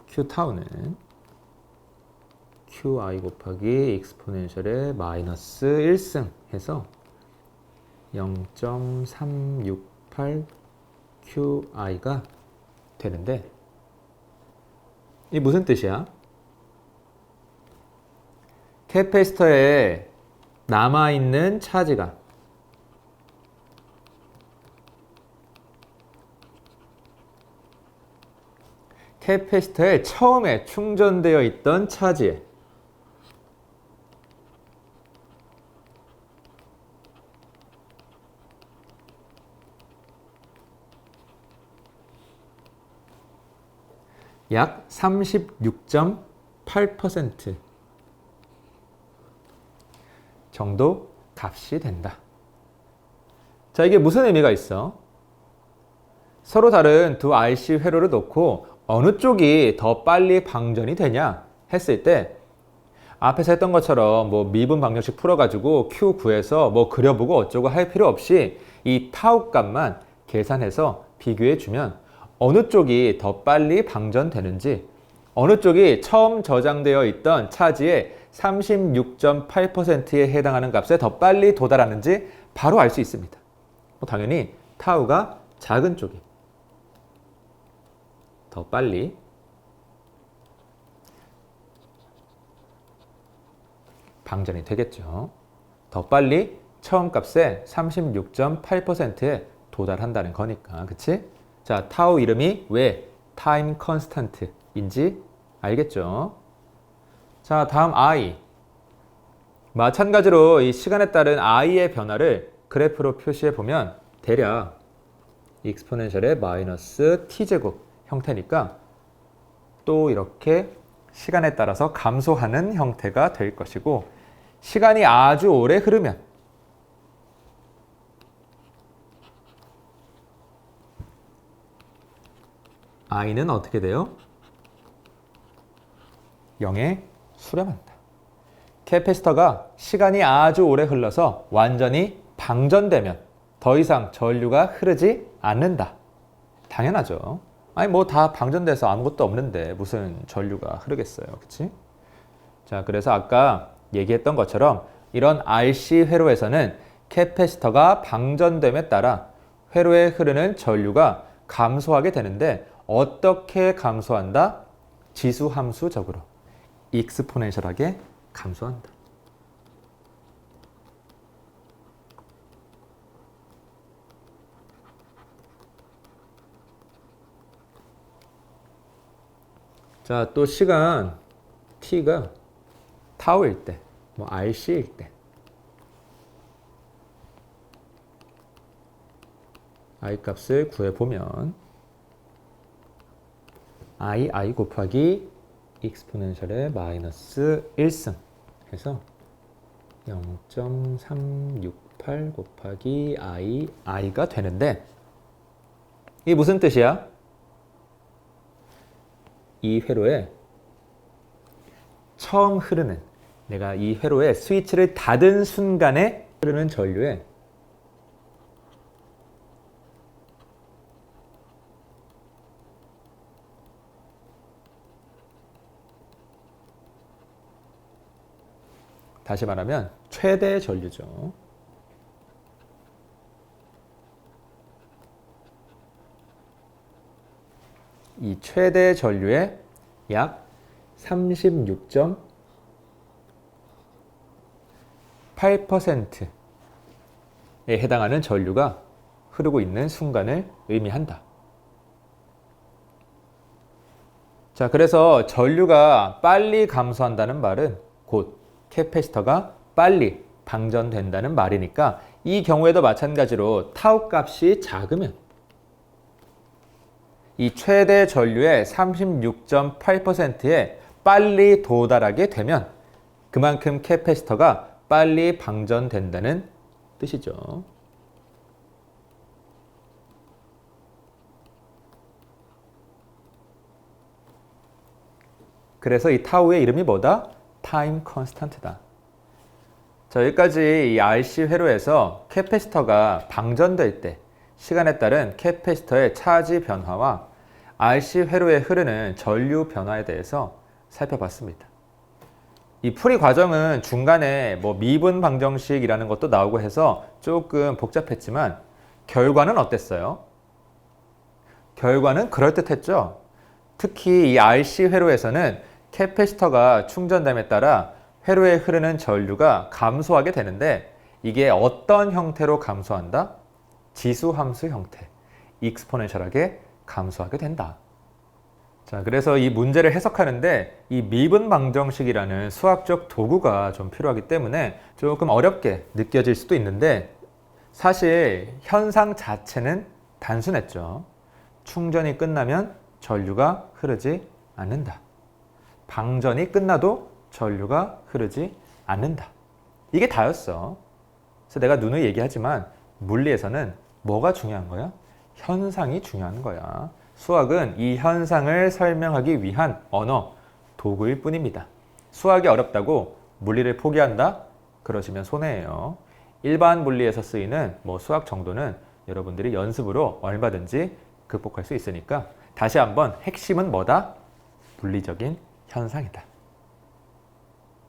Q 타우는 QI 곱하기 익스포넨셜의 마이너스 1승 해서 0.368 QI가 되는데 이게 무슨 뜻이야? 캐패시터에 남아있는 차지가 캐패시터에 처음에 충전되어 있던 차지에 약 36.8% 정도 값이 된다. 자, 이게 무슨 의미가 있어? 서로 다른 두 RC 회로를 놓고 어느 쪽이 더 빨리 방전이 되냐 했을 때 앞에서 했던 것처럼 뭐 미분 방정식 풀어가지고 Q 구해서 뭐 그려보고 어쩌고 할 필요 없이 이 타우 값만 계산해서 비교해주면 어느 쪽이 더 빨리 방전되는지 어느 쪽이 처음 저장되어 있던 차지의 36.8%에 해당하는 값에 더 빨리 도달하는지 바로 알 수 있습니다. 당연히 타우가 작은 쪽이 더 빨리 방전이 되겠죠. 더 빨리 처음 값의 36.8%에 도달한다는 거니까. 그치? 자, 타우 이름이 왜 타임 컨스턴트인지 알겠죠? 자, 다음 I. 마찬가지로 이 시간에 따른 I의 변화를 그래프로 표시해 보면 대략 익스포넨셜의 마이너스 t제곱 형태니까 또 이렇게 시간에 따라서 감소하는 형태가 될 것이고, 시간이 아주 오래 흐르면 I는 어떻게 돼요? 0에 수렴한다. 캐패시터가 시간이 아주 오래 흘러서 완전히 방전되면 더 이상 전류가 흐르지 않는다. 당연하죠. 아니 뭐 다 방전돼서 아무것도 없는데 무슨 전류가 흐르겠어요. 그치? 자, 그래서 아까 얘기했던 것처럼 이런 RC 회로에서는 캐패시터가 방전됨에 따라 회로에 흐르는 전류가 감소하게 되는데, 어떻게 감소한다? 지수함수적으로 익스포넨셜하게 감소한다. 자, 또 시간 t가 타우일 때, 뭐 RC일 때 I 값을 구해보면 I 곱하기 익스포넨셜의 마이너스 1승 해서 0.368 곱하기 I가 되는데, 이게 무슨 뜻이야? 이 회로에 처음 흐르는, 내가 이 회로에 스위치를 닫은 순간에 흐르는 전류에 다시 말하면 최대 전류죠. 이 최대 전류의 약 36.8%에 해당하는 전류가 흐르고 있는 순간을 의미한다. 자, 그래서 전류가 빨리 감소한다는 말은 곧 캐패시터가 빨리 방전된다는 말이니까, 이 경우에도 마찬가지로 타우 값이 작으면 이 최대 전류의 36.8%에 빨리 도달하게 되면 그만큼 캐패시터가 빨리 방전된다는 뜻이죠. 그래서 이 타우의 이름이 뭐다? 타임 컨스턴트다. 자, 여기까지 이 RC 회로에서 캐패시터가 방전될 때 시간에 따른 캐패시터의 차지 변화와 RC 회로에 흐르는 전류 변화에 대해서 살펴봤습니다. 이 풀이 과정은 중간에 뭐 미분 방정식이라는 것도 나오고 해서 조금 복잡했지만 결과는 어땠어요? 결과는 그럴듯했죠. 특히 이 RC 회로에서는 캐패시터가 충전됨에 따라 회로에 흐르는 전류가 감소하게 되는데, 이게 어떤 형태로 감소한다? 지수함수 형태, 익스포넨셜하게 감소하게 된다. 자, 그래서 이 문제를 해석하는데 이 미분 방정식이라는 수학적 도구가 좀 필요하기 때문에 조금 어렵게 느껴질 수도 있는데, 사실 현상 자체는 단순했죠. 충전이 끝나면 전류가 흐르지 않는다. 방전이 끝나도 전류가 흐르지 않는다. 이게 다였어. 그래서 내가 누누이 얘기하지만 물리에서는 뭐가 중요한 거야? 현상이 중요한 거야. 수학은 이 현상을 설명하기 위한 언어, 도구일 뿐입니다. 수학이 어렵다고 물리를 포기한다? 그러시면 손해예요. 일반 물리에서 쓰이는 수학 정도는 여러분들이 연습으로 얼마든지 극복할 수 있으니까, 다시 한번 핵심은 뭐다? 물리적인 현상이다.